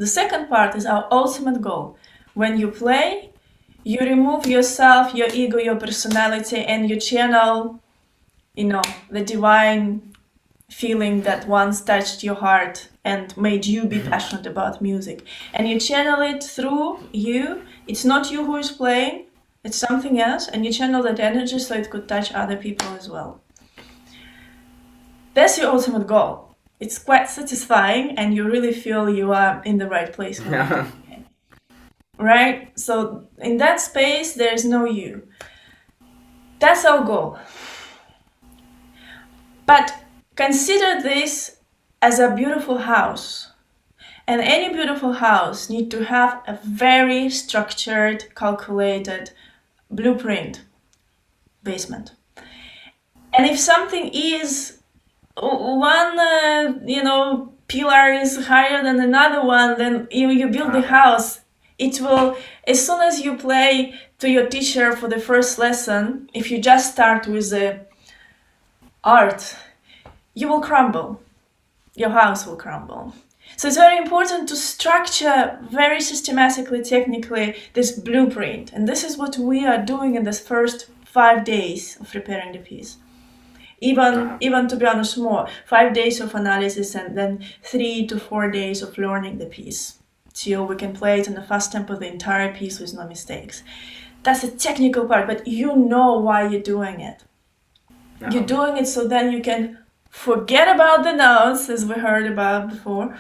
The second part is our ultimate goal. When you play, you remove yourself, your ego, your personality, and you channel, the divine feeling that once touched your heart and made you be passionate about music. And you channel it through you. It's not you who is playing, it's something else, and you channel that energy so it could touch other people as well. That's your ultimate goal. It's quite satisfying, and you really feel you are in the right place. Right? So in that space, there's no you. That's our goal. But consider this as a beautiful house. And any beautiful house needs to have a very structured, calculated blueprint basement. And if something is one, pillar is higher than another one, then you build the house. It will, as soon as you play to your teacher for the first lesson, if you just start with the art, you will crumble. Your house will crumble. So it's very important to structure very systematically, technically, this blueprint. And this is what we are doing in this first 5 days of preparing the piece. Even to be honest, more. 5 days of analysis and then 3 to 4 days of learning the piece. Till we can play it in a fast tempo, the entire piece with no mistakes. That's the technical part, but you know why you're doing it. You're doing it so then you can forget about the notes, as we heard about before,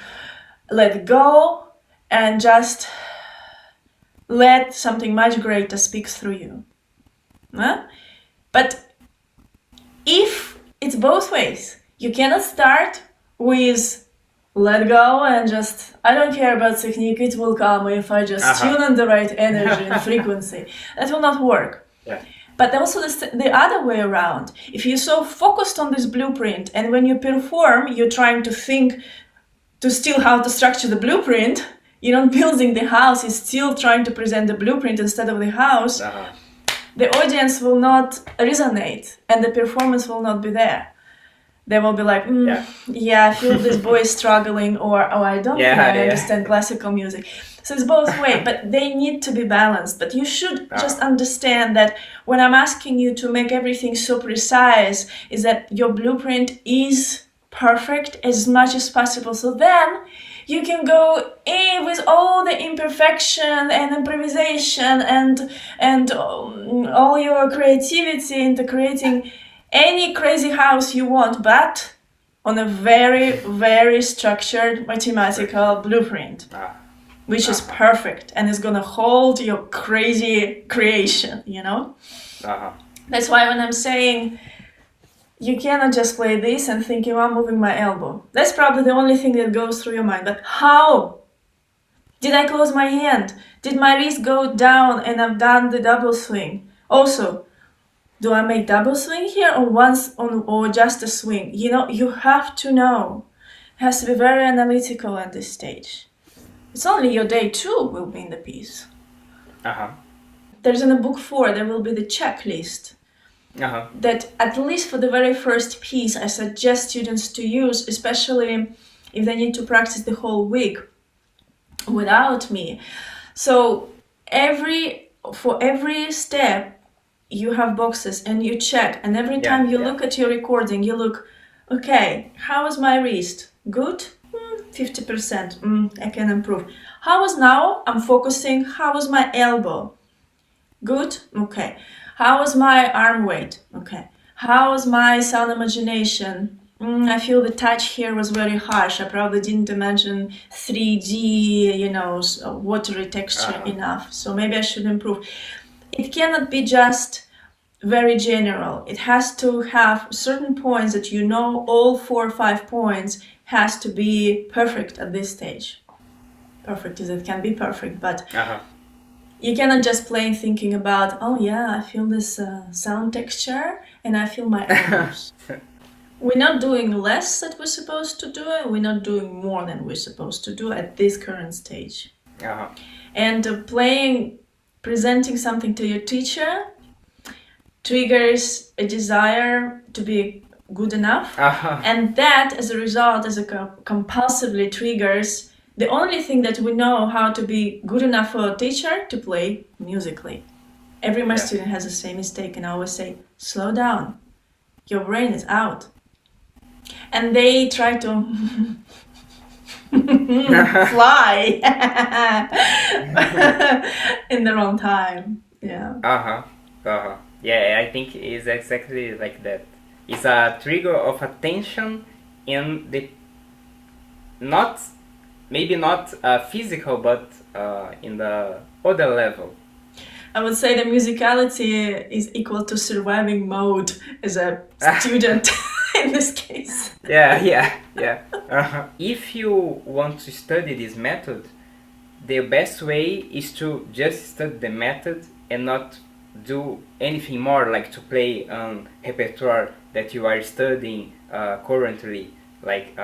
let go, and just let something much greater speak through you. But if it's both ways, you cannot start with let go and just, I don't care about technique, it will come if I just tune in the right energy and frequency. That will not work. Yeah. But also the other way around. If you're so focused on this blueprint and when you perform, you're trying to think to still how to structure the blueprint, you're not building the house, you're still trying to present the blueprint instead of the house, the audience will not resonate and the performance will not be there. They will be like, I feel this boy is struggling, or I don't think I understand classical music. So it's both ways, but they need to be balanced. But you should just understand that when I'm asking you to make everything so precise, is that your blueprint is perfect as much as possible. So then you can go in with all the imperfection and improvisation and all your creativity into creating any crazy house you want, but on a very, very structured mathematical blueprint, which is perfect and is gonna hold your crazy creation, That's why when I'm saying you cannot just play this and thinking, I'm moving my elbow. That's probably the only thing that goes through your mind. But how? Did I close my hand? Did my wrist go down and I've done the double swing? Also, do I make double swing here or just a swing? You have to know. It has to be very analytical at this stage. It's only your day 2 will be in the piece. There's in the book 4, there will be the checklist. That at least for the very first piece, I suggest students to use, especially if they need to practice the whole week without me. So for every step, you have boxes and you check, and every time you look at your recording, you look, okay, how is my wrist? Good? 50%. I can improve. How is now? I'm focusing. How is my elbow? Good? Okay. How is my arm weight? Okay. How is my sound imagination? I feel the touch here was very harsh. I probably didn't imagine 3D, watery texture enough. So maybe I should improve. It cannot be just very general. It has to have certain points that all 4 or 5 points has to be perfect at this stage. Perfect as it can be perfect, but you cannot just play thinking about, I feel this sound texture and I feel my elbows. We're not doing less than we're supposed to do, and we're not doing more than we're supposed to do at this current stage. And presenting something to your teacher triggers a desire to be good enough, and that as a result compulsively triggers The only thing that we know how to be good enough for a teacher to play musically. Every my student has the same mistake, and I always say, slow down. Your brain is out. And they try to fly in the wrong time. Yeah. Yeah, I think it's exactly like that. It's a trigger of attention in the not maybe not physical, but in the other level. I would say the musicality is equal to surviving mode as a student in this case. Yeah. If you want to study this method, the best way is to just study the method and not do anything more, like to play repertoire that you are studying currently. Like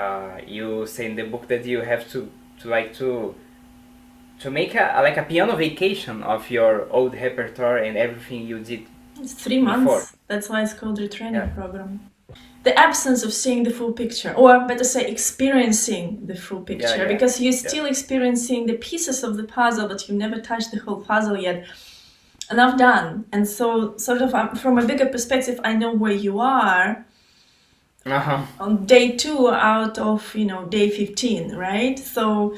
you say in the book that you have to make a piano vacation of your old repertoire and everything you did. It's 3 months. Before. That's why it's called retraining program. The absence of seeing the full picture, or better say experiencing the full picture, because you're still experiencing the pieces of the puzzle, but you never touched the whole puzzle yet. And I've done. And so sort of from a bigger perspective, I know where you are on day 2 out of, day 15, right? So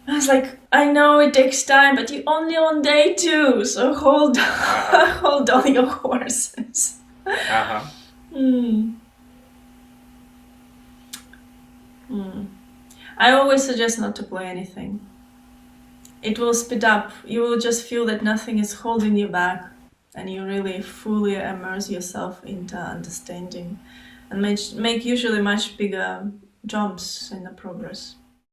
I was like, I know it takes time, but you're only on day 2, so hold on your horses. I always suggest not to play anything. It will speed up. You will just feel that nothing is holding you back, and you really fully immerse yourself into understanding and make usually much bigger jumps in the progress.